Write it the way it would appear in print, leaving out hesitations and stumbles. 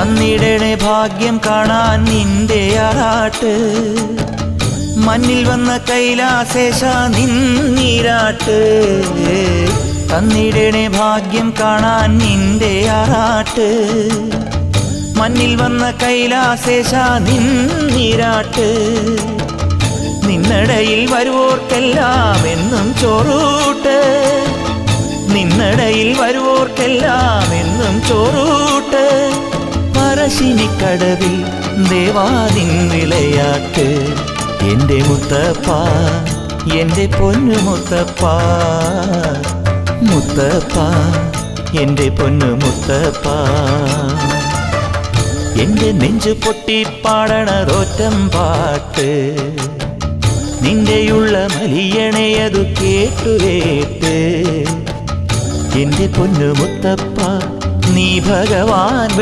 തന്നിടണേ ഭാഗ്യം കാണാൻ നിന്റെ ആറാട്ട് മണ്ണിൽ വന്ന കൈലാസേശ നിന്നീരാട്ട് തന്നിടണേ ഭാഗ്യം കാണാൻ നിന്റെ ആറാട്ട് മണ്ണിൽ വന്ന കൈലാസേശ നിന്നീരാട്ട് നിന്നടയിൽ വരുവോർക്കെല്ലാം എന്നും ചോറൂട്ട് നിന്നടയിൽ വരുവോർക്കെല്ലാം എന്നും ചോറൂട്ട് പറശ്ശിനിക്കടവിൽ ദേവാദിൻ വിളയാട്ട് എൻ്റെ മുത്തപ്പ എൻ്റെ പൊന്നു മുത്തപ്പ മുത്തപ്പ എൻ്റെ പൊന്നു മുത്തപ്പ എൻ്റെ നെഞ്ചു പൊട്ടി പാടണതൊറ്റം പാട്ട് നിന്റെയുള്ള മലിയണയതു കേട്ടുകേട്ട് എൻ്റെ പൊന്നു മുത്തപ്പ നീ ഭഗവാൻ